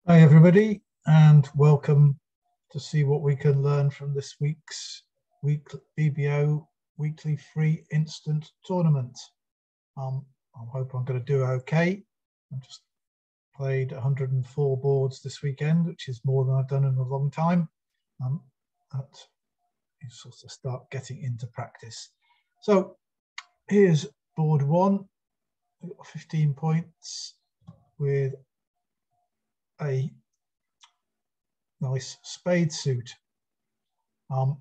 Hi everybody, and welcome to see what we can learn from this week's BBO weekly free instant tournament. I hope I'm going to do okay. I've just played 104 boards this weekend, which is more than I've done in a long time. But you sort of start getting into practice. So here's board one. We've got 15 points with a nice spade suit. And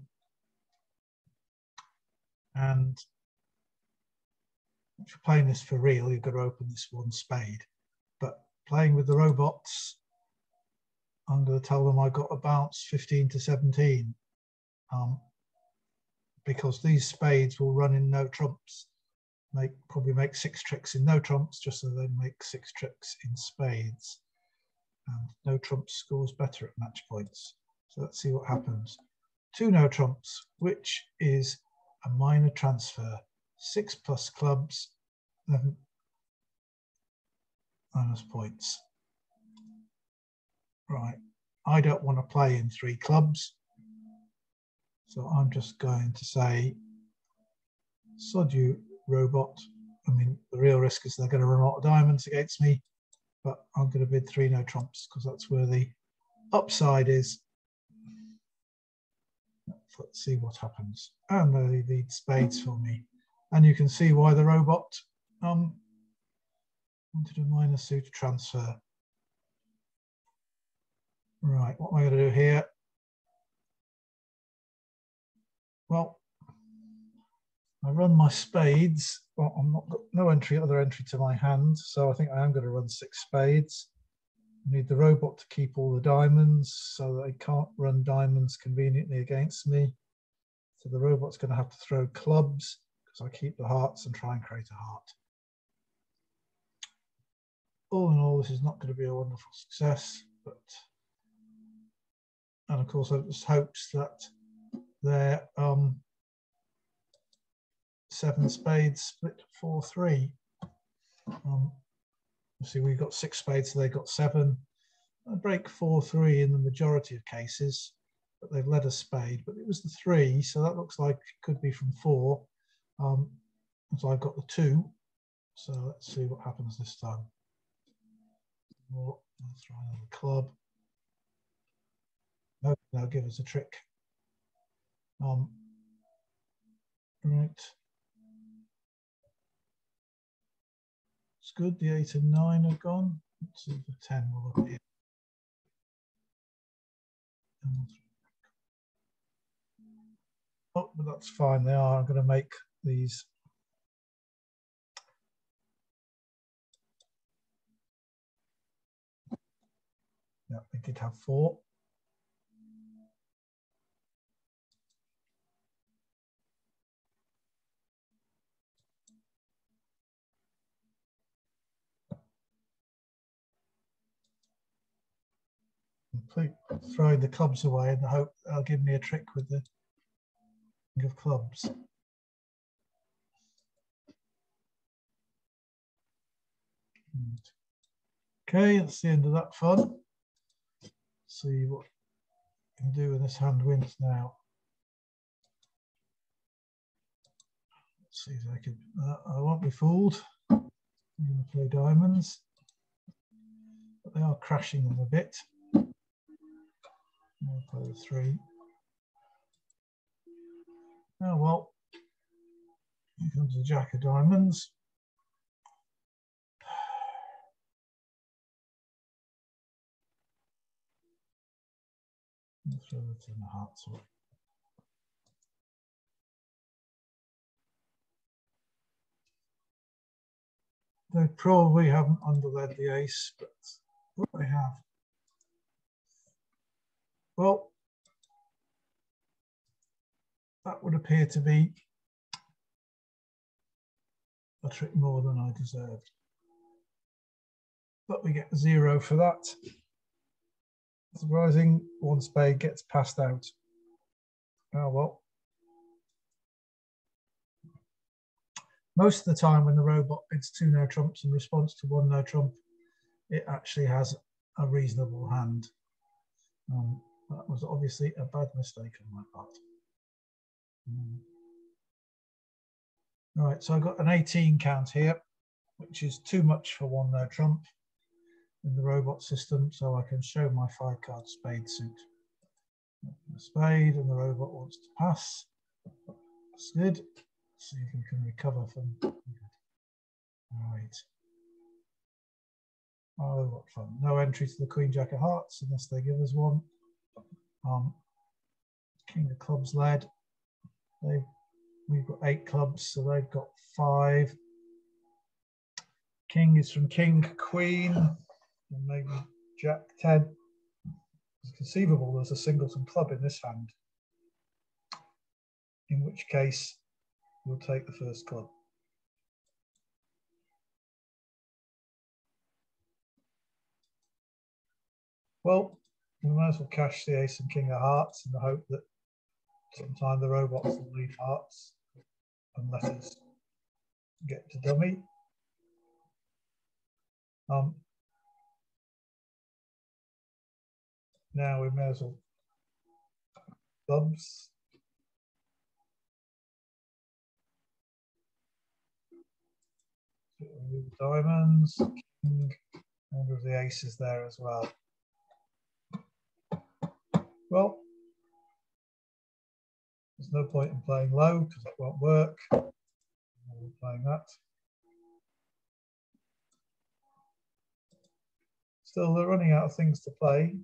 if you're playing this for real, you've got to open this one spade. But playing with the robots, I'm going to tell them I got a bounce 15 to 17. Because these spades will run in no trumps. Probably make 6 tricks in no trumps, just so they make 6 tricks in spades. And no trumps scores better at match points. So let's see what happens. 2 no trumps, which is a minor transfer. 6 plus clubs, 11 minus points. Right, I don't want to play in 3 clubs. So I'm just going to say, sod you, robot. I mean, the real risk is they're going to run a lot of diamonds against me, but I'm going to bid 3 no trumps because that's where the upside is. Let's see what happens. And they lead spades for me. And you can see why the robot wanted a minor suited transfer. Right, what am I going to do here? Well, I run my spades. Well, I'm not got no other entry to my hand, so I think I am going to run 6 spades. I need the robot to keep all the diamonds so that they can't run diamonds conveniently against me. So the robot's going to have to throw clubs because I keep the hearts and try and create a heart. All in all, this is not going to be a wonderful success, and of course, I just hopes that their 7 spades split 4-3. See, we've got 6 spades, so they got 7. I break 4-3 in the majority of cases, but they've led a spade. But it was the 3, so that looks like it could be from 4. So I've got the 2. So let's see what happens this time. Let's try another club. No, they'll give us a trick. Right. It's good. The 8 and 9 are gone. Let's see if the 10 will appear. Oh, but that's fine. They are. I'm going to make these. Yeah, they did have 4. Throwing the clubs away in the hope they'll give me a trick with the king of clubs. Okay, that's the end of that fun. Let's see what I can do when this hand wins now. Let's see if I can. I won't be fooled. I'm going to play diamonds, but they are crashing them a bit. I'll play the 3. Oh well, here comes the jack of diamonds. I'll throw it in the hearts. They probably haven't underled the ace, but what they have. Well, that would appear to be a trick more than I deserved. But we get 0 for that. Surprising, 1 spade gets passed out. Oh well. Most of the time when the robot bids 2 no trumps in response to 1 no trump, it actually has a reasonable hand. That was obviously a bad mistake on my part. Right, so I've got an 18 count here, which is too much for one no trump in the robot system, so I can show my 5-card spade suit. The spade and the robot wants to pass. That's good. See if we can recover from. Right. Oh, what fun. No entry to the Queen Jack of Hearts unless they give us one. King of Clubs led. We've got 8 clubs, so they've got 5. King is from King, Queen, and maybe Jack 10. It's conceivable there's a singleton club in this hand, in which case we'll take the first club. Well, we might as well cash the ace and king of hearts in the hope that sometime the robots will leave hearts and let us get to dummy. Now we may as well clubs. Diamonds, king, and with the aces there as well. Well, there's no point in playing low because it won't work. We're playing that. Still, they're running out of things to play.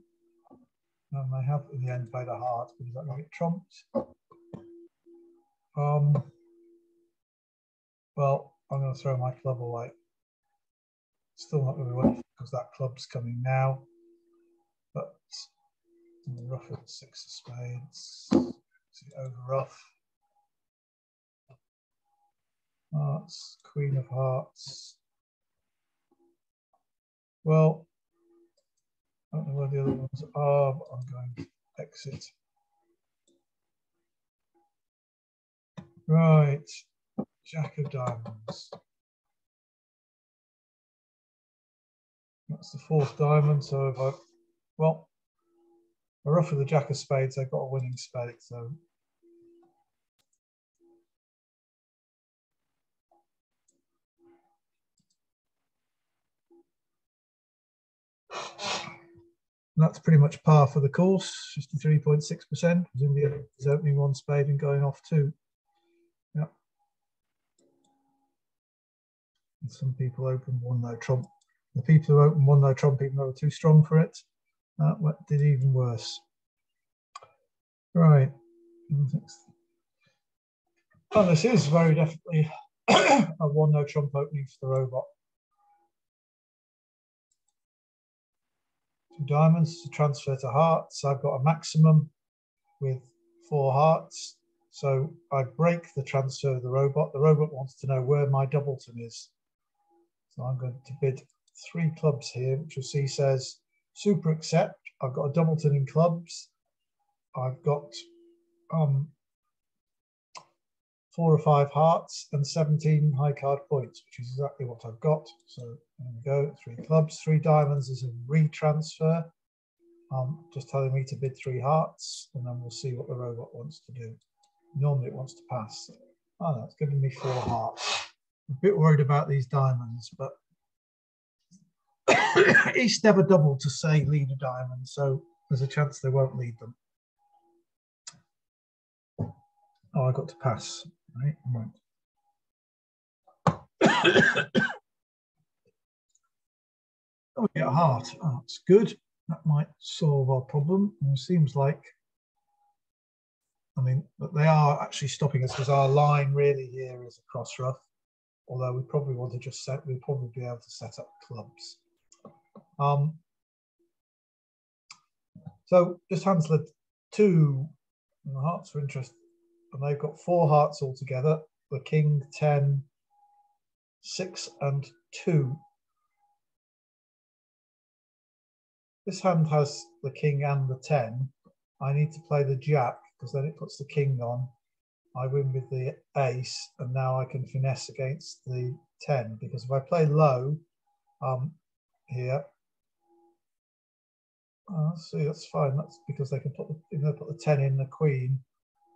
And they have in the end played a heart because that might get trumped. Well, I'm going to throw my club away. Still not going to win because that club's coming now. But rough with 6 of spades. See, over rough. Hearts, Queen of Hearts. Well, I don't know where the other ones are, but I'm going to exit. Right, Jack of Diamonds. That's the 4th diamond, so if I, well, I rough with the Jack of Spades, I've got a winning spade, so. That's pretty much par for the course, 53.6%. Presumably he's opening 1 spade and going off 2. Yeah. And some people open 1 no trump. The people who open 1 no trump, even though they're too strong for it, did even worse. Right. Oh, this is very definitely a 1 no trump opening for the robot. 2 diamonds to transfer to hearts. I've got a maximum with 4 hearts. So I break the transfer of the robot. The robot wants to know where my doubleton is. So I'm going to bid 3 clubs here, which you'll see says super accept. I've got a doubleton in clubs. I've got 4 or 5 hearts and 17 high card points, which is exactly what I've got. So there we go, 3 clubs, 3 diamonds is a retransfer. Just telling me to bid 3 hearts, and then we'll see what the robot wants to do. Normally it wants to pass. Oh no, it's giving me 4 hearts. I'm a bit worried about these diamonds, but East never doubled to say lead a diamond, so there's a chance they won't lead them. Oh, I got to pass. Right. Oh, we get a heart. Oh, that's good. That might solve our problem. And it seems like, I mean, but they are actually stopping us because our line really here is a cross rough. Although we probably want to just set, we'll probably be able to set up clubs. So just hands led 2, and the hearts are interested, and they've got 4 hearts altogether. The king, 10, 6, and 2. This hand has the king and the 10. I need to play the jack because then it puts the king on. I win with the ace, and now I can finesse against the 10 because if I play low here, See, that's fine. That's because they can put they put the 10 in the queen.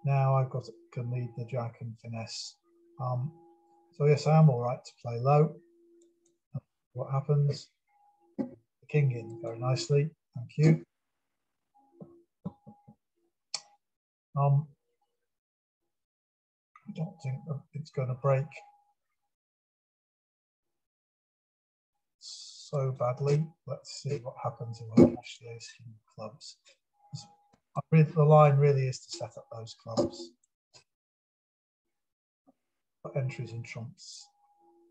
Now I've got can lead the jack and finesse. So yes, I am all right to play low. What happens? The king in very nicely. Thank you. I don't think it's going to break so badly. Let's see what happens if I cash the ace king clubs. The line really is to set up those clubs. Entries and trumps.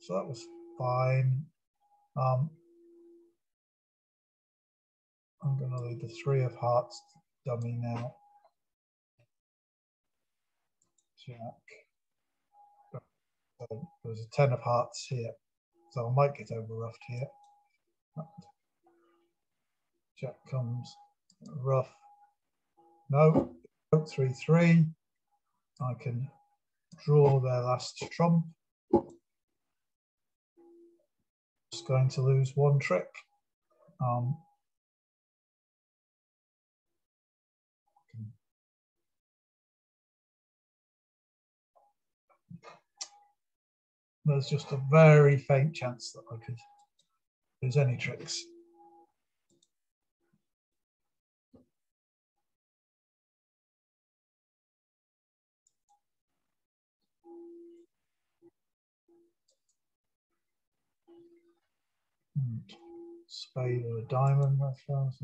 So that was fine. I'm going to leave the 3 of hearts dummy now. Jack. So there's a 10 of hearts here. So I might get over roughed here. Jack comes rough. No, 3-3. I can draw their last trump. Just going to lose 1 trick. There's just a very faint chance that I could lose any tricks. Spade or a diamond, I suppose.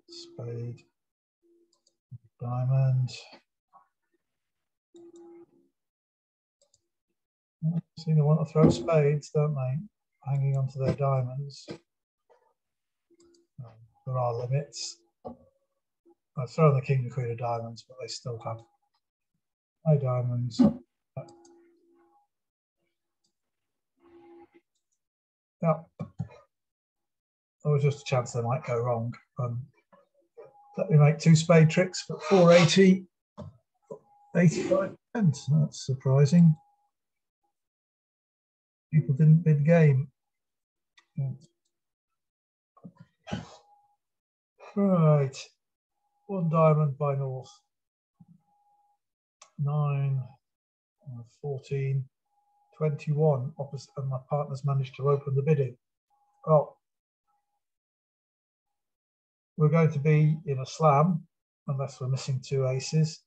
Spade, diamond. See, they want to throw spades, don't they? Hanging onto their diamonds. There are limits. I've thrown the king and queen of diamonds, but they still have high diamonds. Yeah. There was just a chance they might go wrong. Let me make 2 spade tricks for 480, 85 pence. That's surprising. People didn't bid game. Right. 1 diamond by North. 9, 14, 21. Opposite, and my partner's managed to open the bidding. Oh. We're going to be in a slam, unless we're missing 2 aces.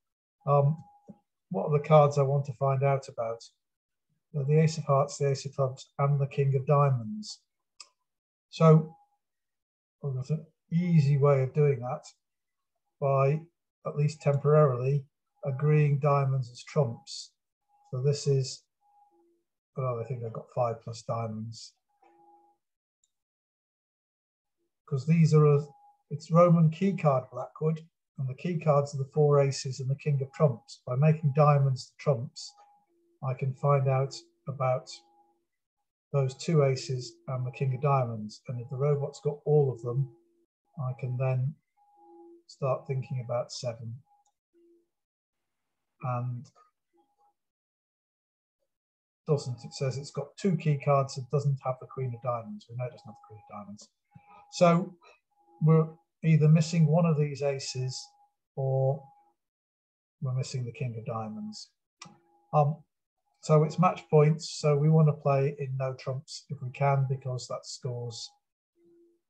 What are the cards I want to find out about? The ace of hearts, the ace of clubs, and the king of diamonds. So I've got an easy way of doing that by, at least temporarily, agreeing diamonds as trumps. So this is, well, I think I've got 5 plus diamonds. Because these are, it's Roman key card Blackwood, and the key cards are the 4 aces and the king of trumps. By making diamonds the trumps, I can find out about those 2 aces and the king of diamonds. And if the robot's got all of them, I can then start thinking about 7. And doesn't, it says it's got 2 key cards, it doesn't have the queen of diamonds. We know it doesn't have the queen of diamonds. So we're either missing one of these aces or we're missing the king of diamonds. So it's match points. So we want to play in no trumps if we can, because that scores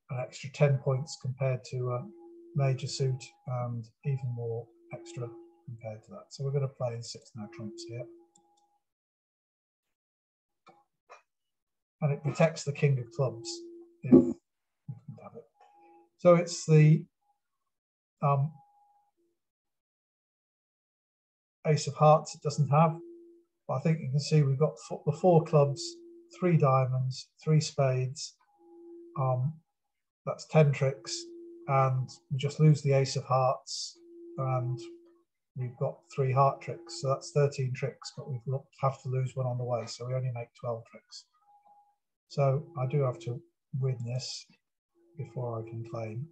an extra 10 points compared to a major suit, and even more extra compared to that. So we're going to play in 6 no trumps here. And it protects the king of clubs if we can have it. So it's the ace of hearts it doesn't have. But I think you can see we've got the 4 clubs, 3 diamonds, 3 spades. That's 10 tricks, and we just lose the ace of hearts, and we've got 3 heart tricks. So that's 13 tricks, but we have to lose 1 on the way. So we only make 12 tricks. So I do have to win this before I can claim.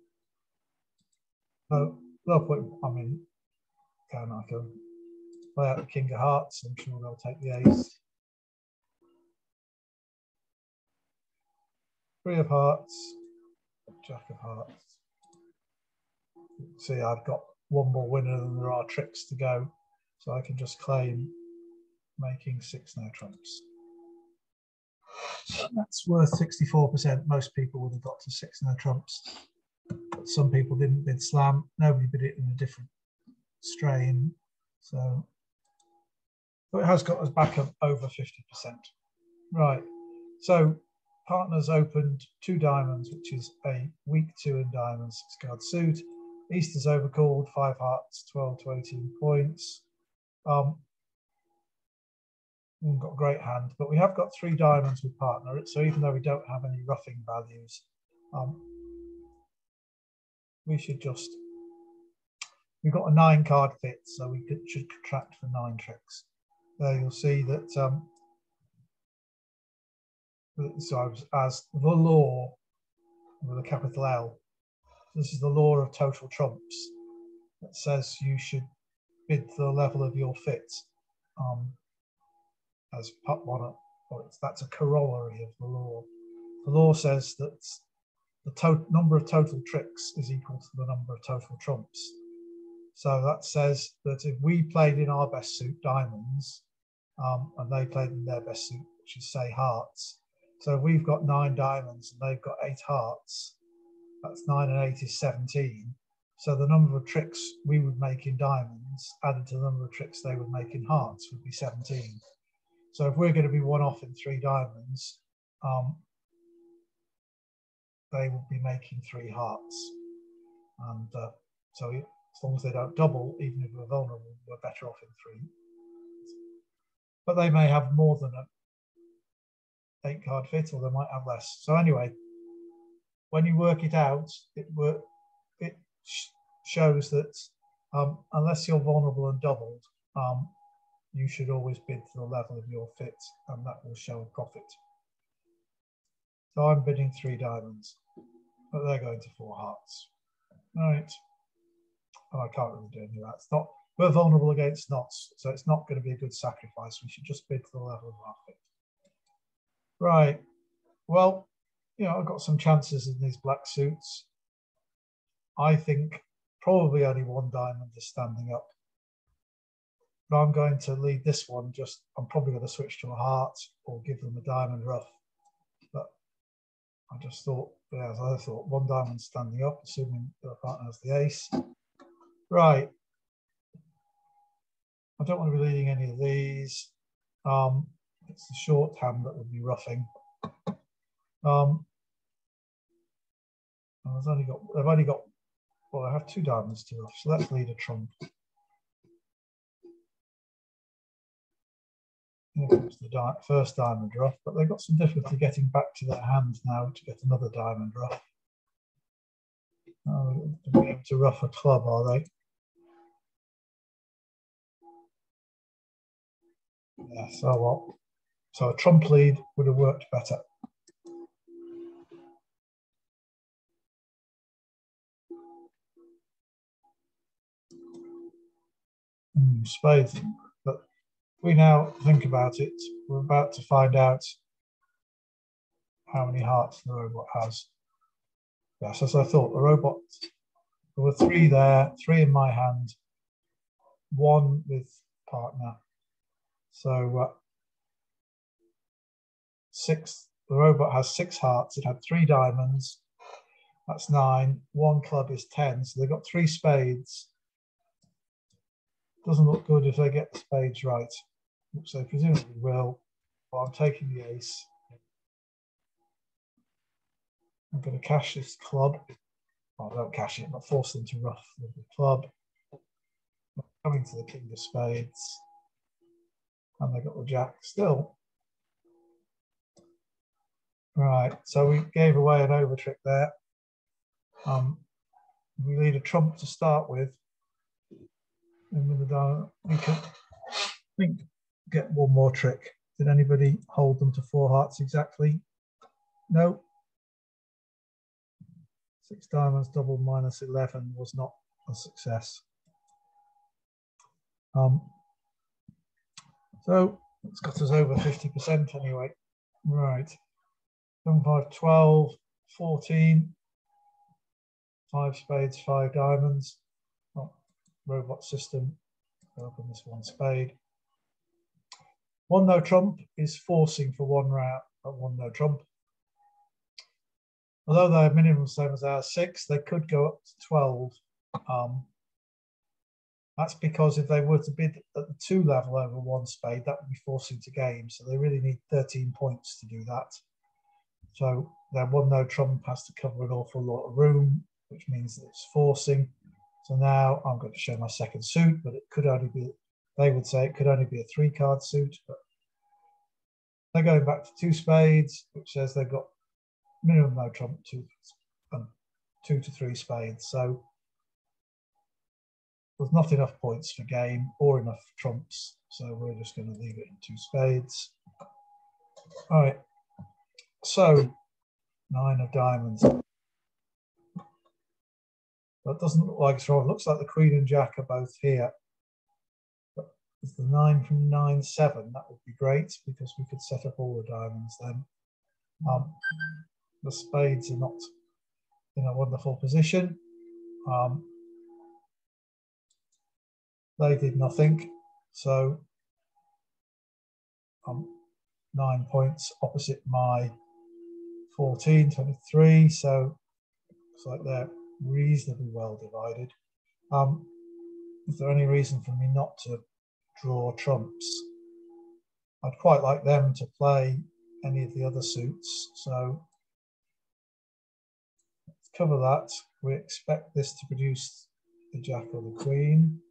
So no point, I mean, I can play out the king of hearts. I'm sure they'll take the ace. 3 of hearts, Jack of hearts. See, I've got one more winner than there are tricks to go, so I can just claim making 6 no trumps. That's worth 64%. Most people would have got to 6 no trumps, but some people didn't bid slam. Nobody bid it in a different strain, so but it has got us back up over 50%. Right, so partners opened 2 diamonds, which is a weak 2 in diamonds, 6-card suit. Easter's overcalled, 5 hearts, 12 to 18 points. We've got a great hand, but we have got 3 diamonds with partner. So even though we don't have any roughing values, we should just, we've got a 9-card fit, so we should contract for 9 tricks. There you'll see that, so as the law with a capital L, this is the law of total trumps that says you should bid to the level of your fit. As part one, that's a corollary of the law. The law says that the number of total tricks is equal to the number of total trumps. So that says that if we played in our best suit diamonds, and they played in their best suit, which is say hearts. So if we've got 9 diamonds and they've got 8 hearts, that's 9 and 8 is 17. So the number of tricks we would make in diamonds added to the number of tricks they would make in hearts would be 17. So if we're going to be one off in 3 diamonds, they will be making 3 hearts. And so as long as they don't double, even if we're vulnerable, we're better off in 3. But they may have more than an 8-card fit, or they might have less. So anyway, when you work it out, it shows that unless you're vulnerable and doubled, you should always bid to the level of your fit, and that will show a profit. So I'm bidding 3 diamonds, but they're going to 4 hearts. All right. Oh, I can't really do any of that. It's not, we're vulnerable against knots, so it's not going to be a good sacrifice. We should just bid to the level of our fit. Right. Well, you know, I've got some chances in these black suits. I think probably only 1 diamond is standing up. But I'm going to lead this one, I'm probably going to switch to a heart or give them a diamond rough. But I just thought, yeah, as I thought, 1 diamond standing up, assuming the partner has the ace. Right. I don't want to be leading any of these. It's the short hand that would be roughing. They've only got, well, I have 2 diamonds to rough, so let's lead a trump. Here comes the first diamond rough, but they've got some difficulty getting back to their hand now to get another diamond rough. They're able to rough a club, are they? Yeah, so what? So a trump lead would have worked better. Spades, but we now think about it, we're about to find out how many hearts the robot has. Yes, as I thought, the robot, there were 3 there, 3 in my hand, 1 with partner. So 6, the robot has 6 hearts, it had 3 diamonds, that's 9, 1 club is 10, so they've got 3 spades. Doesn't look good if they get the spades right, which they presumably will. Well, I'm taking the ace. I'm going to cash this club. Well, I don't cash it, but force them to rough with the club. Coming to the king of spades. And they got the jack still. Right, so we gave away an over trick there. We need a trump to start with. And with the diamond, we can, I think, get 1 more trick. Did anybody hold them to 4 hearts exactly? No. 6 diamonds double minus 11 was not a success. So it's got us over 50% anyway. Right. 7, 5, 12, 14. 5 spades, 5 diamonds. Oh, robot system. Open this 1 spade. 1 no trump is forcing for 1 round at 1 no trump. Although their minimum same as ours 6, they could go up to 12. That's because if they were to bid at the 2 level over 1 spade, that would be forcing to game. So they really need 13 points to do that. So their 1 no trump has to cover an awful lot of room, which means that it's forcing. So now I'm going to show my second suit, but it could only be, they would say it could only be a 3-card suit, but they're going back to 2 spades, which says they've got minimum no trump, 2 to 3 spades. So there's not enough points for game or enough trumps, so we're just going to leave it in 2 spades. All right, so 9 of diamonds. That doesn't look like it's wrong. It looks like the Queen and Jack are both here. But if the 9 from 9-7, that would be great because we could set up all the diamonds then. The spades are not in a wonderful position. They did nothing, so 9 points opposite my 14, 23, so looks like they're reasonably well divided. Is there any reason for me not to draw trumps? I'd quite like them to play any of the other suits, so let's cover that. We expect this to produce the Jack or the Queen.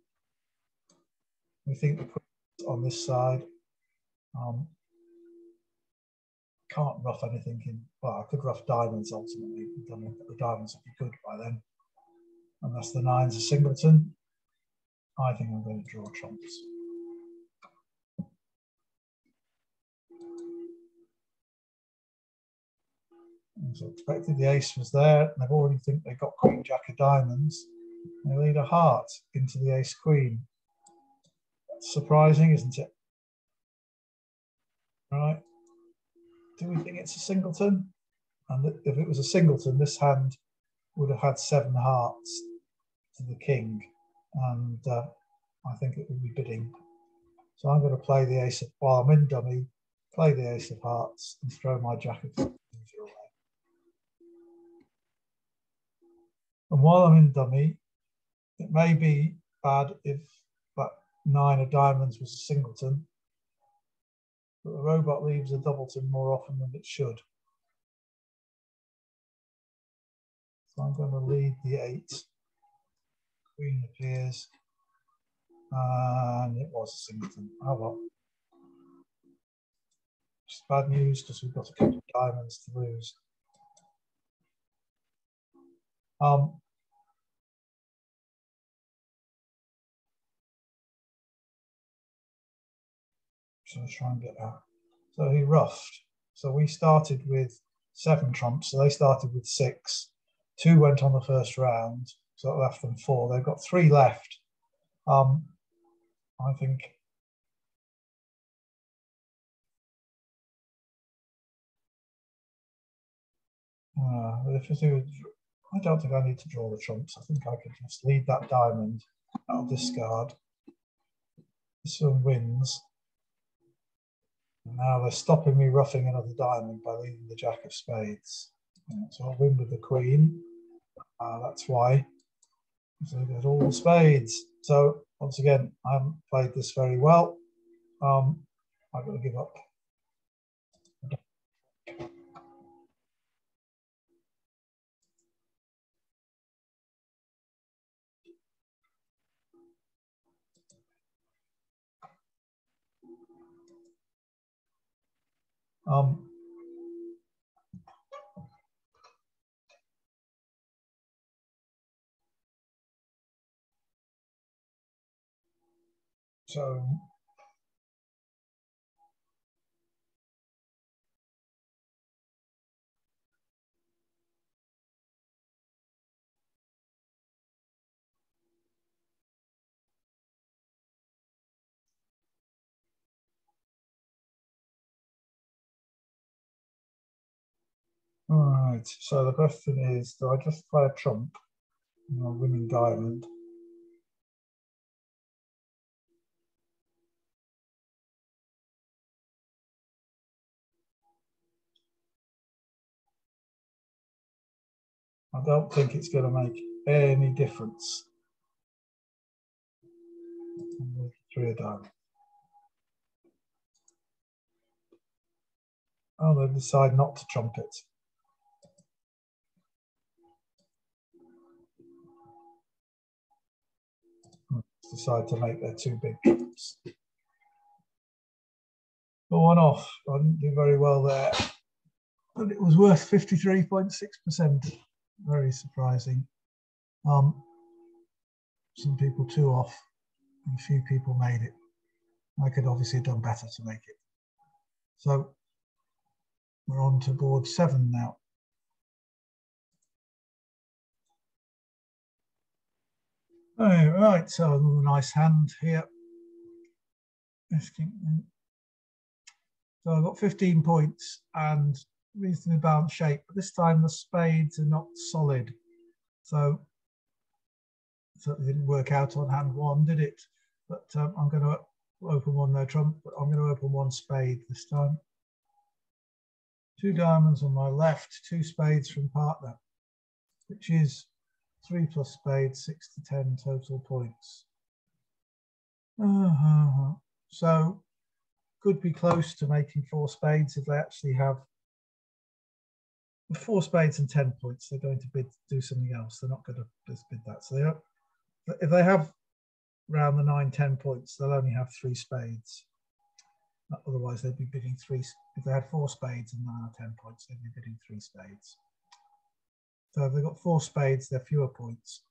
We think the Queen's on this side. Can't rough anything in, well, I could rough diamonds ultimately. The diamonds would be good by then. Unless the 9's a singleton, I think I'm going to draw trumps. So expected the ace was there, and they've already think they got Queen Jack of diamonds. They lead a heart into the ace queen. That's surprising, isn't it? Right. Do we think it's a singleton? And if it was a singleton, this hand would have had 7 hearts to the king, and I think it would be bidding. So I'm going to play the ace of, while I'm in dummy, play the ace of hearts and throw my Jack of diamonds away. And while I'm in dummy, it may be bad if that 9 of diamonds was a singleton, but the robot leaves a doubleton more often than it should. So I'm going to lead the 8. Queen appears, and it was a singleton. Oh well. It's bad news because we've got a couple of diamonds to lose. So let's try and get that. So he roughed. So we started with 7 trumps. So they started with 6. 2 went on the first round. So that left them 4. They've got 3 left. I think I don't think I need to draw the trumps. I think I could just lead that diamond. I'll discard. This one wins. And now they're stopping me roughing another diamond by leading the Jack of spades. So I'll win with the Queen. That's why. So there's all the spades. So once again, I haven't played this very well. I've got to give up. So all right, so the question is, do I just play a trump My winning diamond. I don't think it's going to make any difference. Three a diamond. Oh, they decide not to trump it. Decide to make their two big trumps. But one off. I didn't do very well there. But it was worth 53.6%. Very surprising. Some people two off, and a few people made it. I could obviously have done better to make it. So we're on to board 7 now. Oh, right, so a nice hand here. So I've got 15 points and reasonably balanced shape, but this time the spades are not solid. So it didn't work out on hand 1, did it? But I'm going to open 1 no trump, but I'm going to open 1 spade this time. 2 diamonds on my left, 2 spades from partner, which is 3 plus spades, 6 to 10 total points. So could be close to making 4 spades if they actually have 4 spades and 10 points. They're going to do something else. They're not going to bid that. So they don't, if they have around the 9-10 points, they'll only have 3 spades. Otherwise, they'd be bidding 3. If they had 4 spades and 9 or 10 points, they'd be bidding 3 spades. So if they've got 4 spades, they're fewer points.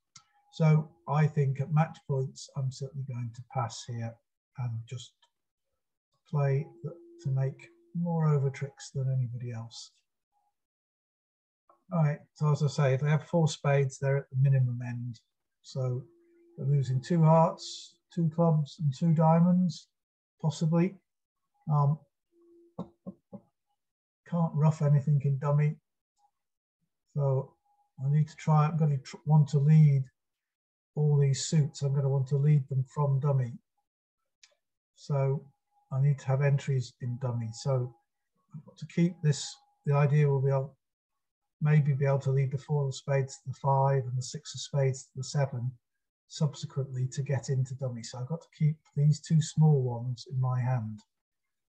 So I think at match points, I'm certainly going to pass here and just play to make more over tricks than anybody else. All right, so as I say, if they have 4 spades, they're at the minimum end. So they're losing 2 hearts, 2 clubs, and 2 diamonds, possibly. Can't ruff anything in dummy. So I need to try, I'm going to want to lead all these suits. I'm going to want to lead them from dummy. So I need to have entries in dummy. So I've got to keep this, the idea will be maybe be able to lead the 4 of spades to the 5 and the 6 of spades to the 7 subsequently to get into dummy. So I've got to keep these 2 small ones in my hand.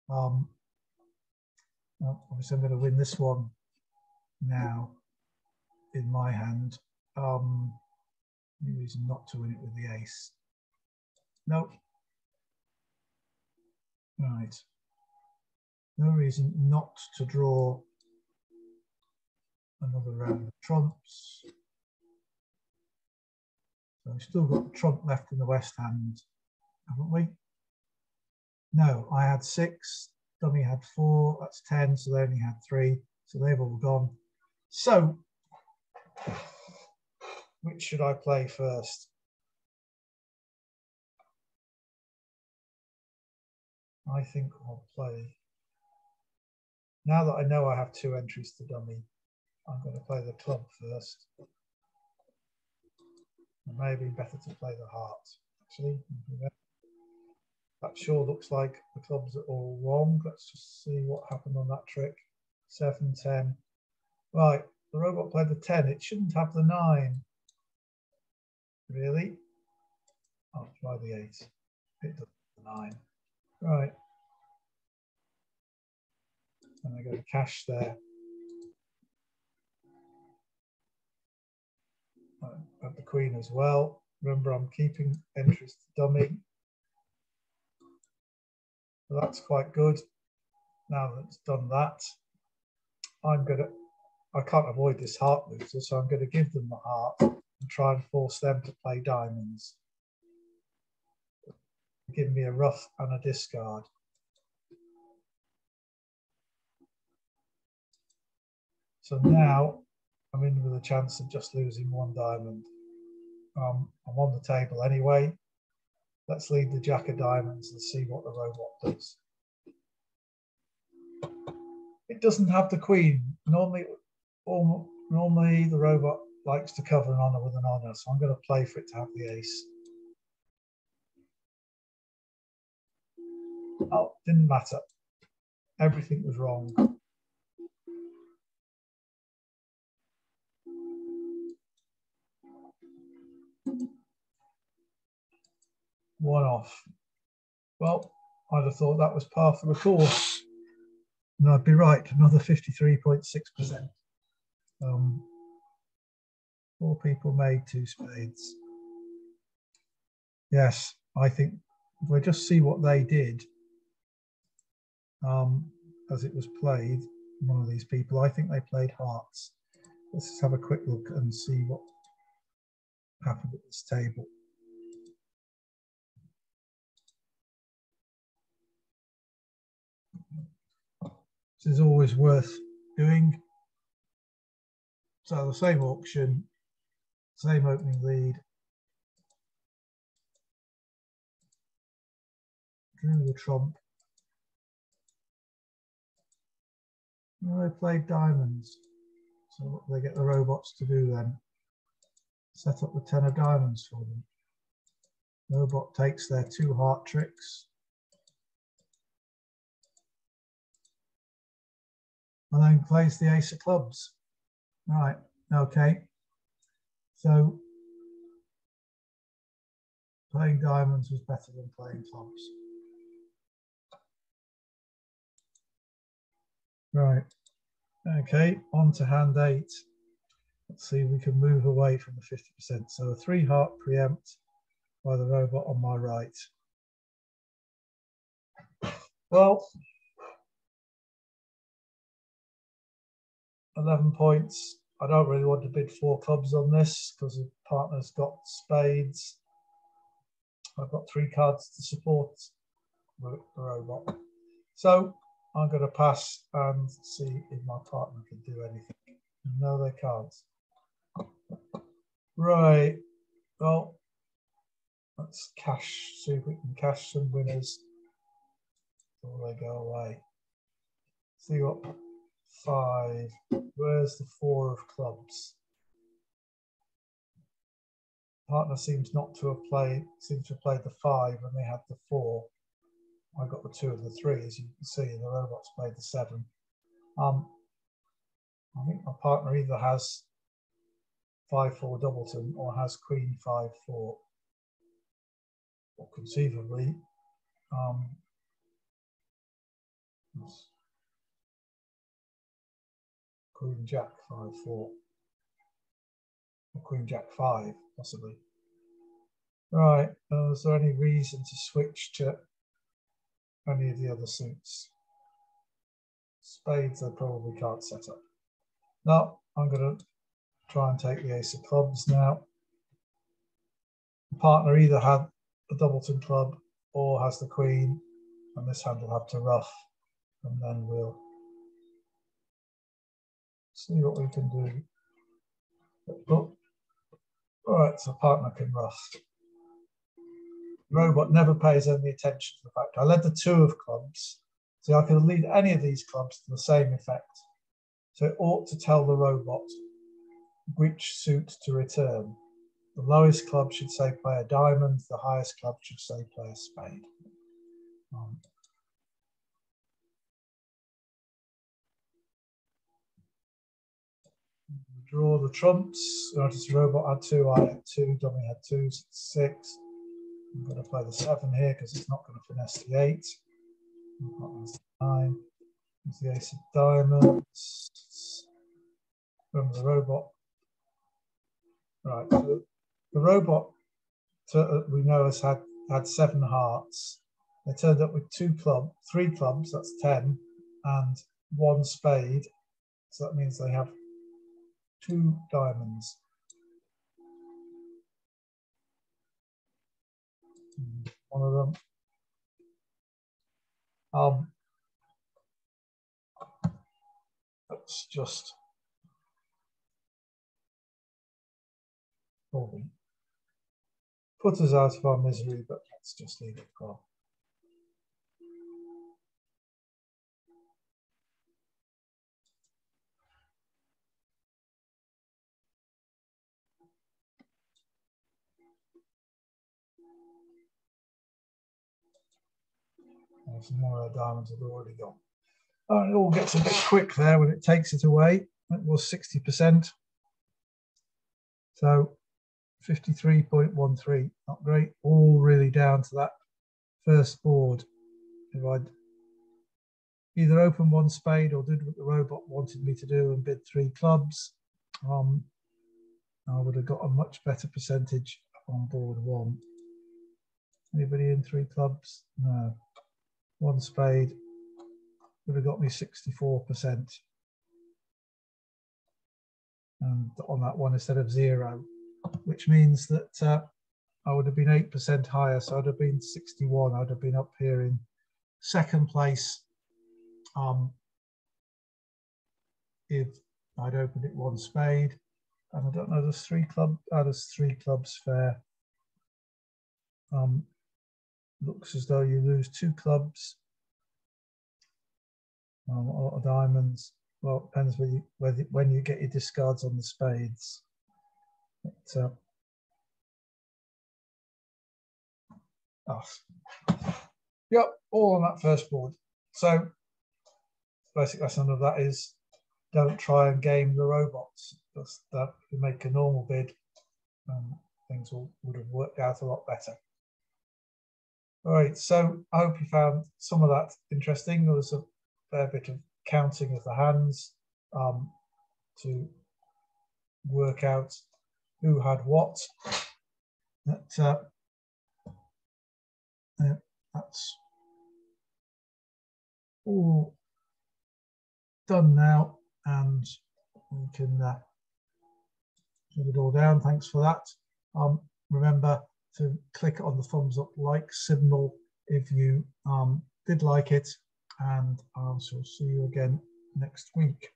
Obviously I'm going to win this one now in my hand. No reason not to win it with the ace. Nope. Right. No reason not to draw another round of trumps. So we've still got the trump left in the west hand, haven't we? No, I had 6, dummy had 4, that's 10, so they only had 3, so they've all gone. So, which should I play first? I think I'll play, now that I know I have 2 entries to dummy, I'm going to play the club first. Maybe better to play the heart, actually. That sure looks like the clubs are all wrong. Let's just see what happened on that trick. 7, 10. Right, the robot played the 10. It shouldn't have the 9. Really? I'll try the 8. It does the 9. Right. And I go to cash there. I have the queen as well. Remember, I'm keeping entries to dummy. So that's quite good. Now that it's done that, I can't avoid this heart loser, so I'm going to give them the heart and try and force them to play diamonds. Give me a ruff and a discard. So now I'm in with a chance of just losing 1 diamond. I'm on the table anyway. Let's lead the jack of diamonds and see what the robot does. It doesn't have the queen. Normally the robot likes to cover an honour with an honour, so I'm going to play for it to have the ace. Oh, didn't matter. Everything was wrong. One off. Well, I'd have thought that was par for the course. And I'd be right, another 53.6%. 4 people made 2 spades. Yes, I think if I just see what they did as it was played, one of these people, I think they played hearts. Let's just have a quick look and see what happened at this table. This is always worth doing. So the same auction, same opening lead. Drew the trump. Well, they played diamonds. So what do they get the robots to do then? Set up the 10 of diamonds for them. Robot takes their 2 heart tricks. And then plays the ace of clubs. Right, okay. So playing diamonds was better than playing clubs. Right, okay, on to hand 8. Let's see if we can move away from the 50%. So a 3 heart preempt by the robot on my right. Well, 11 points. I don't really want to bid 4 clubs on this because the partner's got spades. I've got 3 cards to support the robot. So I'm going to pass and see if my partner can do anything. No, they can't. Right. Well, let's see if we can cash some winners before they go away. See what 5. Where's the 4 of clubs? Partner seems not to have played. Seems to have played the 5 when they had the 4. I got the 2 and the 3, as you can see. And the robots played the 7. I think my partner either has 5-4 Doubleton or has Queen 5-4, or conceivably Queen Jack 5-4, or Queen Jack 5 possibly. Right, is there any reason to switch to any of the other suits? Spades I probably can't set up. No, I'm going to try and take the ace of clubs now. The partner either had a Doubleton club or has the queen, and this hand will have to rough, and then we'll see what we can do. Oh. All right, so partner can rough. Robot never pays any attention to the fact I led the 2 of clubs. See, I could lead any of these clubs to the same effect. So it ought to tell the robot which suit to return. The lowest club should say play a diamond. The highest club should say play a spade. Draw the trumps. Notice the robot had 2, I had 2, dummy had 2, 6. I'm going to play the 7 here because it's not going to finesse the 8. The 9. There's the ace of diamonds. From the robot. Right, so the robot we know has had 7 hearts. They turned up with 3 clubs, that's 10, and 1 spade. So that means they have 2 diamonds. One of them. Let's just put us out of our misery, but let's just leave it go. Some more of the diamonds have already gone. Oh, it all gets a bit quick there when it takes it away. It was 60%. So 53.13, not great. All really down to that first board. If I'd either opened one spade or did what the robot wanted me to do and bid 3 clubs, I would have got a much better percentage on board 1. Anybody in 3 clubs? No. 1 spade would have got me 64%. And on that one instead of 0, which means that I would have been 8% higher. So I'd have been 61. I'd have been up here in 2nd place if I'd opened it 1 spade. And I don't know, there's 3 clubs. There's 3 clubs fair. Looks as though you lose 2 clubs. A lot of diamonds. Well, it depends when you get your discards on the spades. But, yep, all on that first board. So basic lesson of that is don't try and game the robots. Just that if you make a normal bid, things would have worked out a lot better. All right, so I hope you found some of that interesting. There was a fair bit of counting of the hands to work out who had what. That's all done now, and we can put it all down. Thanks for that. Remember to click on the thumbs up like symbol if you did like it, and I shall see you again next week.